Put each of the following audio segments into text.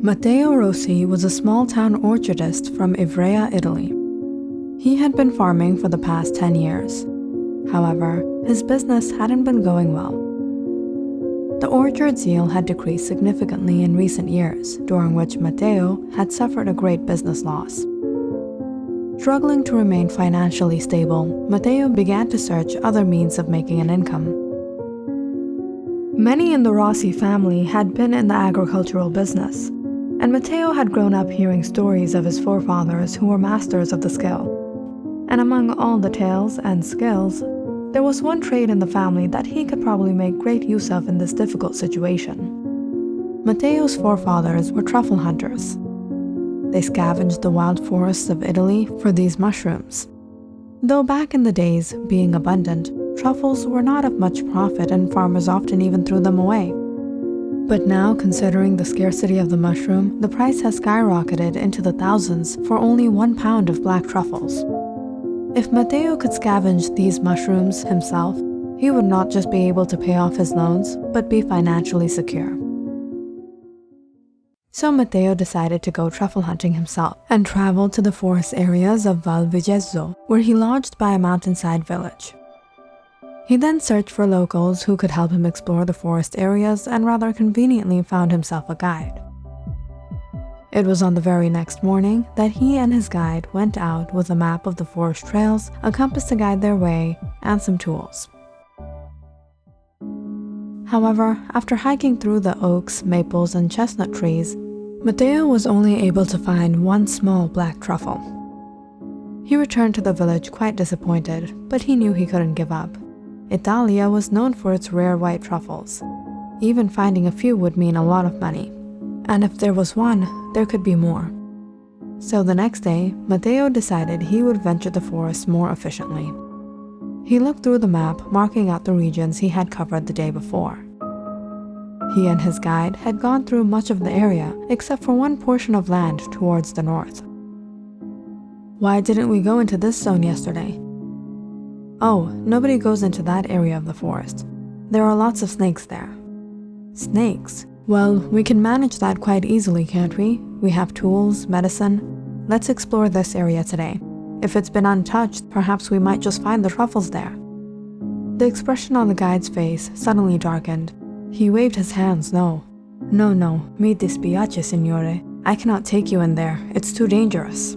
Matteo Rossi was a small-town orchardist from Ivrea, Italy. He had been farming for the past 10 years. However, his business hadn't been going well. The orchard's yield had decreased significantly in recent years, during which Matteo had suffered a great business loss. Struggling to remain financially stable, Matteo began to search other means of making an income. Many in the Rossi family had been in the agricultural business, and Matteo had grown up hearing stories of his forefathers who were masters of the skill. And among all the tales and skills, there was one trait in the family that he could probably make great use of in this difficult situation. Matteo's forefathers were truffle hunters. They scavenged the wild forests of Italy for these mushrooms. Though back in the days, being abundant, truffles were not of much profit and farmers often even threw them away. But now, considering the scarcity of the mushroom, the price has skyrocketed into the thousands for only 1 pound of black truffles. If Matteo could scavenge these mushrooms himself, he would not just be able to pay off his loans, but be financially secure. So Matteo decided to go truffle hunting himself and traveled to the forest areas of Val Vigezzo, where he lodged by a mountainside village. He then searched for locals who could help him explore the forest areas and rather conveniently found himself a guide. It was on the very next morning that he and his guide went out with a map of the forest trails, a compass to guide their way, and some tools. However, after hiking through the oaks, maples, and chestnut trees, Matteo was only able to find one small black truffle. He returned to the village quite disappointed, but he knew he couldn't give up. Italia was known for its rare white truffles. Even finding a few would mean a lot of money. And if there was one, there could be more. So the next day, Matteo decided he would venture the forest more efficiently. He looked through the map, marking out the regions he had covered the day before. He and his guide had gone through much of the area, except for one portion of land towards the north. Why didn't we go into this zone yesterday? Oh, nobody goes into that area of the forest. There are lots of snakes there. Snakes? Well, we can manage that quite easily, can't we? We have tools, medicine. Let's explore this area today. If it's been untouched, perhaps we might just find the truffles there. The expression on the guide's face suddenly darkened. He waved his hands no. No, mi dispiace, signore. I cannot take you in there. It's too dangerous.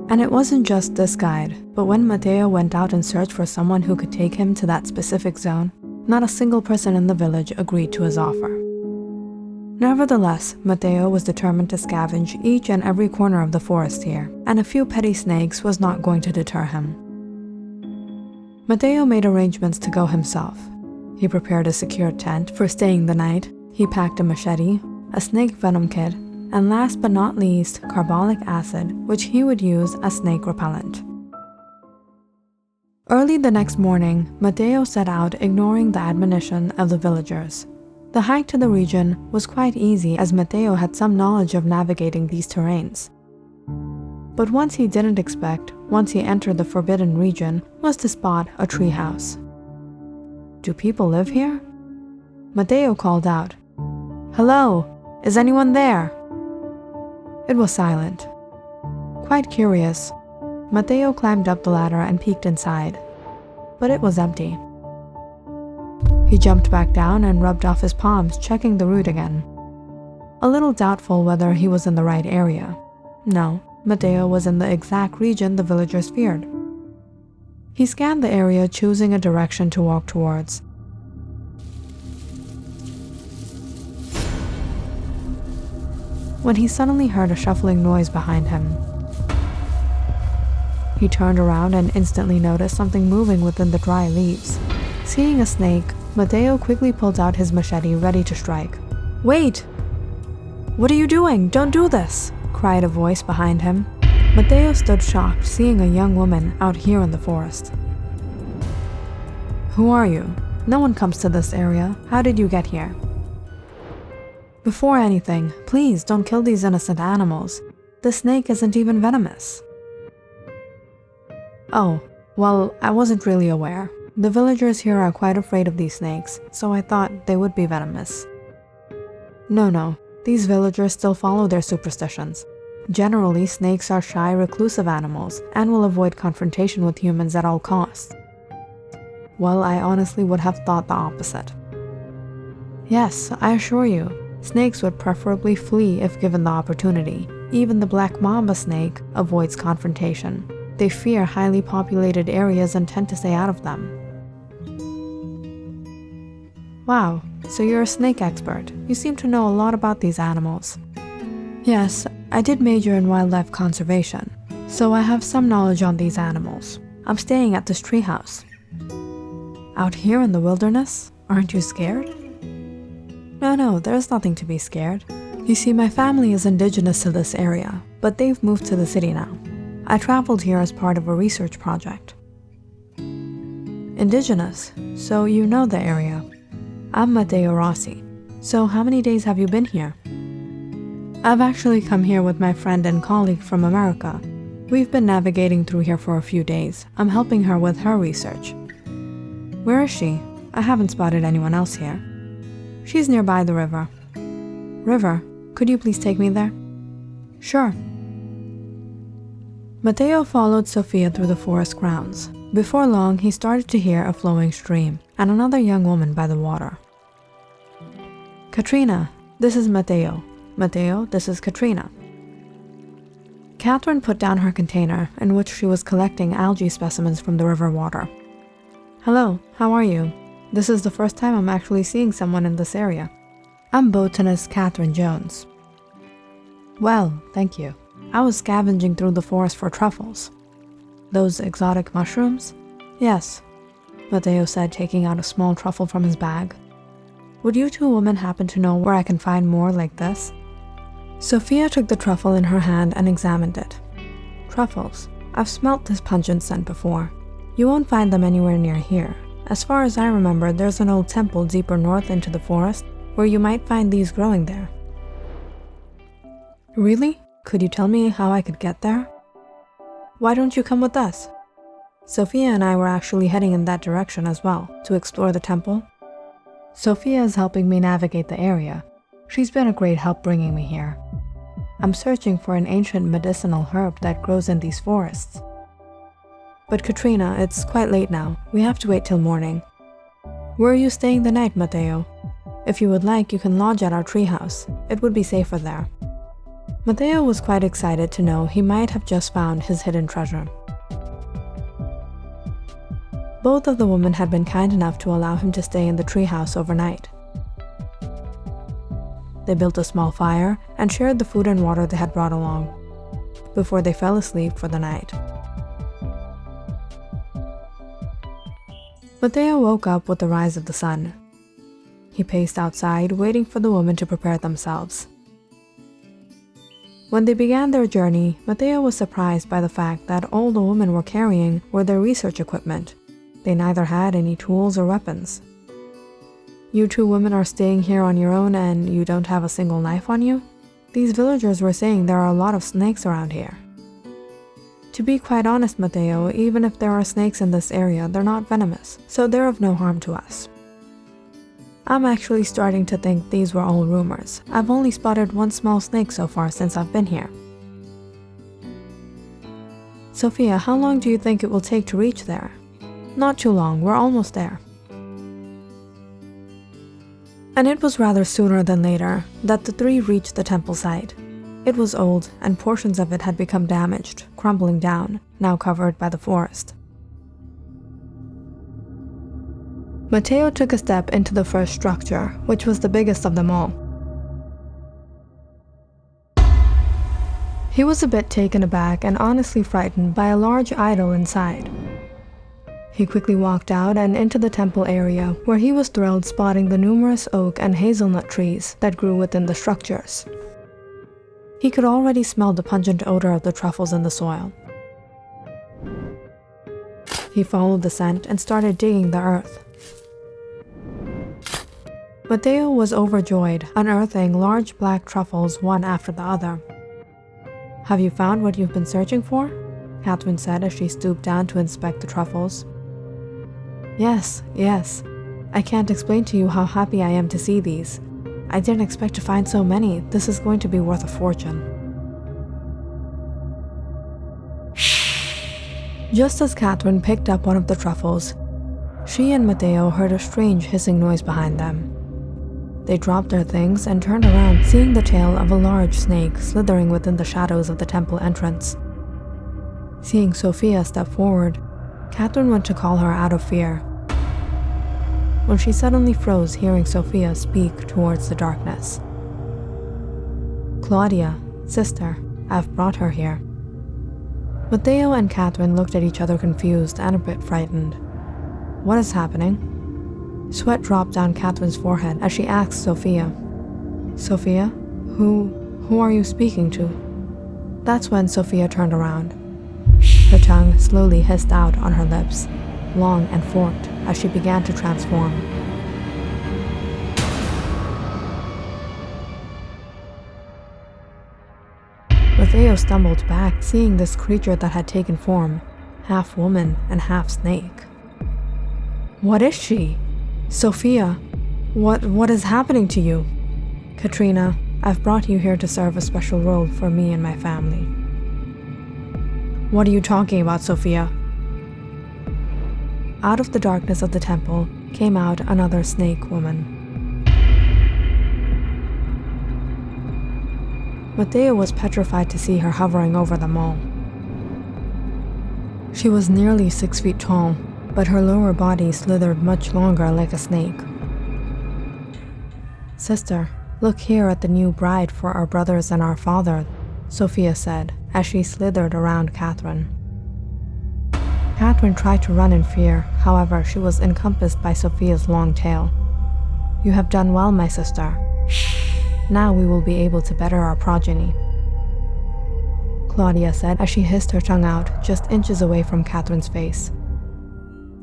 And it wasn't just this guide, but when Matteo went out and searched for someone who could take him to that specific zone, not a single person in the village agreed to his offer. Nevertheless, Matteo was determined to scavenge each and every corner of the forest here, and a few petty snakes was not going to deter him. Matteo made arrangements to go himself. He prepared a secure tent for staying the night, he packed a machete, a snake venom kit, and last but not least, carbolic acid, which he would use as snake repellent. Early the next morning, Matteo set out ignoring the admonition of the villagers. The hike to the region was quite easy as Matteo had some knowledge of navigating these terrains. But once he didn't expect, once he entered the forbidden region, was to spot a treehouse. Do people live here? Matteo called out, "Hello, is anyone there?" It was silent. Quite curious, Matteo climbed up the ladder and peeked inside, but it was empty. He jumped back down and rubbed off his palms, checking the route again. A little doubtful whether he was in the right area. No, Matteo was in the exact region the villagers feared. He scanned the area, choosing a direction to walk towards. When he suddenly heard a shuffling noise behind him. He turned around and instantly noticed something moving within the dry leaves. Seeing a snake, Matteo quickly pulled out his machete, ready to strike. "Wait! What are you doing? Don't do this!" cried a voice behind him. Matteo stood shocked, seeing a young woman out here in the forest. "Who are you? No one comes to this area. How did you get here?" "Before anything, please don't kill these innocent animals. The snake isn't even venomous." "Oh, well, I wasn't really aware. The villagers here are quite afraid of these snakes, so I thought they would be venomous." No, these villagers still follow their superstitions. Generally, snakes are shy, reclusive animals and will avoid confrontation with humans at all costs. Well, I honestly would have thought the opposite. Yes, I assure you, snakes would preferably flee if given the opportunity. Even the black mamba snake avoids confrontation. They fear highly populated areas and tend to stay out of them. Wow, so you're a snake expert. You seem to know a lot about these animals. Yes, I did major in wildlife conservation, so I have some knowledge on these animals. I'm staying at this treehouse. Out here in the wilderness? Aren't you scared? No, there's nothing to be scared. You see, my family is indigenous to this area, but they've moved to the city now. I traveled here as part of a research project. Indigenous? So you know the area. I'm Matteo Rossi. So how many days have you been here? I've actually come here with my friend and colleague from America. We've been navigating through here for a few days. I'm helping her with her research. Where is she? I haven't spotted anyone else here. She's nearby the river. River? Could you please take me there? Sure. Matteo followed Sophia through the forest grounds. Before long, he started to hear a flowing stream and another young woman by the water. Katrina, this is Matteo. Matteo, this is Katrina. Catherine put down her container in which she was collecting algae specimens from the river water. Hello, how are you? This is the first time I'm actually seeing someone in this area. I'm botanist Catherine Jones. Well, thank you. I was scavenging through the forest for truffles. Those exotic mushrooms? Yes, Matteo said, taking out a small truffle from his bag. Would you two women happen to know where I can find more like this? Sophia took the truffle in her hand and examined it. Truffles. I've smelt this pungent scent before. You won't find them anywhere near here. As far as I remember, there's an old temple deeper north into the forest where you might find these growing there. Really? Could you tell me how I could get there? Why don't you come with us? Sophia and I were actually heading in that direction as well, to explore the temple. Sophia is helping me navigate the area. She's been a great help bringing me here. I'm searching for an ancient medicinal herb that grows in these forests. But Katrina, it's quite late now. We have to wait till morning. Where are you staying the night, Matteo? If you would like, you can lodge at our treehouse. It would be safer there. Matteo was quite excited to know he might have just found his hidden treasure. Both of the women had been kind enough to allow him to stay in the treehouse overnight. They built a small fire and shared the food and water they had brought along, before they fell asleep for the night. Matteo woke up with the rise of the sun. He paced outside, waiting for the women to prepare themselves. When they began their journey, Matteo was surprised by the fact that all the women were carrying were their research equipment. They neither had any tools or weapons. You two women are staying here on your own and you don't have a single knife on you? These villagers were saying there are a lot of snakes around here. To be quite honest, Matteo, even if there are snakes in this area, they're not venomous, so they're of no harm to us. I'm actually starting to think these were all rumors. I've only spotted one small snake so far since I've been here. Sophia, how long do you think it will take to reach there? Not too long, we're almost there. And it was rather sooner than later that the three reached the temple site. It was old, and portions of it had become damaged, crumbling down, now covered by the forest. Matteo took a step into the first structure, which was the biggest of them all. He was a bit taken aback and honestly frightened by a large idol inside. He quickly walked out and into the temple area, where he was thrilled spotting the numerous oak and hazelnut trees that grew within the structures. He could already smell the pungent odor of the truffles in the soil. He followed the scent and started digging the earth. Matteo was overjoyed, unearthing large black truffles one after the other. Have you found what you've been searching for? Catherine said as she stooped down to inspect the truffles. Yes. I can't explain to you how happy I am to see these. I didn't expect to find so many. This is going to be worth a fortune. Just as Catherine picked up one of the truffles, she and Matteo heard a strange hissing noise behind them. They dropped their things and turned around, seeing the tail of a large snake slithering within the shadows of the temple entrance. Seeing Sophia step forward, Catherine went to call her out of fear, when she suddenly froze hearing Sophia speak towards the darkness. "Claudia, sister, I've brought her here." Matteo and Catherine looked at each other confused and a bit frightened. What is happening? Sweat dropped down Catherine's forehead as she asked Sophia, "Sophia, who are you speaking to?" That's when Sophia turned around. Her tongue slowly hissed out on her lips, long and forked, as she began to transform. Matteo stumbled back, seeing this creature that had taken form, half woman and half snake. What is she? Sophia, what is happening to you? Katrina, I've brought you here to serve a special role for me and my family. What are you talking about, Sophia? Out of the darkness of the temple came out another snake woman. Matteo was petrified to see her hovering over them all. She was nearly 6 feet tall, but her lower body slithered much longer like a snake. "Sister, look here at the new bride for our brothers and our father," Sophia said as she slithered around Catherine. Catherine tried to run in fear, however, she was encompassed by Sophia's long tail. "You have done well, my sister. Now we will be able to better our progeny," Claudia said as she hissed her tongue out just inches away from Catherine's face.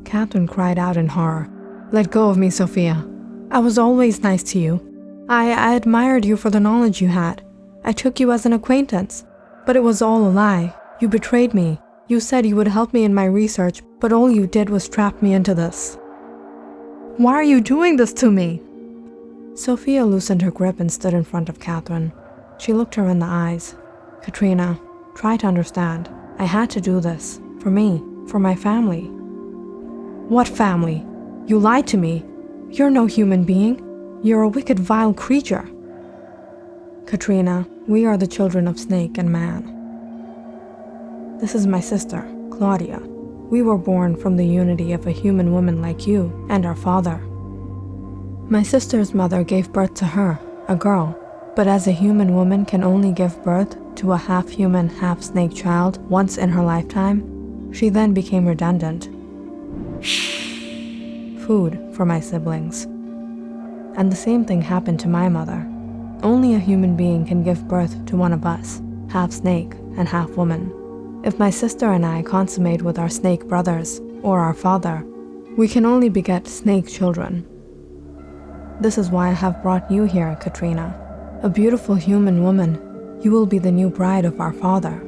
Catherine cried out in horror. "Let go of me, Sophia. I was always nice to you. I admired you for the knowledge you had. I took you as an acquaintance. But it was all a lie. You betrayed me. You said you would help me in my research, but all you did was trap me into this. Why are you doing this to me?" Sophia loosened her grip and stood in front of Catherine. She looked her in the eyes. "Katrina, try to understand. I had to do this. For me. For my family." "What family? You lied to me. You're no human being. You're a wicked, vile creature." "Katrina, we are the children of snake and man. This is my sister, Claudia. We were born from the unity of a human woman like you and our father. My sister's mother gave birth to her, a girl, but as a human woman can only give birth to a half-human, half-snake child once in her lifetime, she then became redundant. Food for my siblings. And the same thing happened to my mother. Only a human being can give birth to one of us, half snake and half woman. If my sister and I consummate with our snake brothers, or our father, we can only beget snake children. This is why I have brought you here, Katrina. A beautiful human woman, you will be the new bride of our father."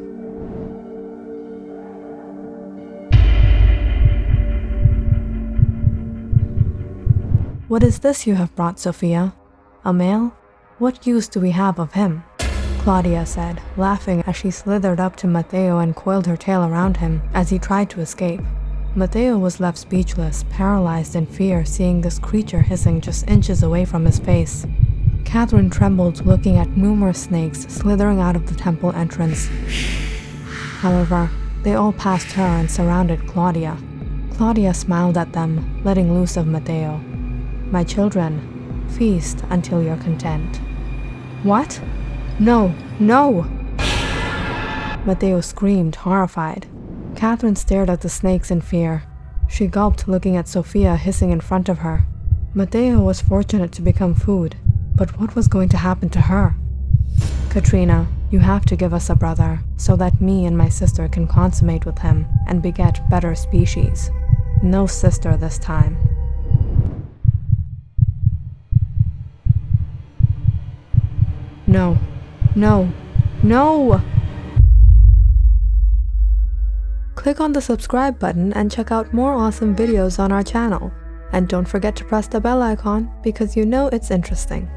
"What is this you have brought, Sophia? A male? What use do we have of him?" Claudia said, laughing as she slithered up to Matteo and coiled her tail around him as he tried to escape. Matteo was left speechless, paralyzed in fear, seeing this creature hissing just inches away from his face. Catherine trembled, looking at numerous snakes slithering out of the temple entrance. However, they all passed her and surrounded Claudia. Claudia smiled at them, letting loose of Matteo. "My children, feast until you're content." "What? No, no!" Matteo screamed, horrified. Catherine stared at the snakes in fear. She gulped, looking at Sophia hissing in front of her. Matteo was fortunate to become food, but what was going to happen to her? "Katrina, you have to give us a brother, so that me and my sister can consummate with him and beget better species. No sister this time." "No, no, no!" Click on the subscribe button and check out more awesome videos on our channel. And don't forget to press the bell icon because you know it's interesting.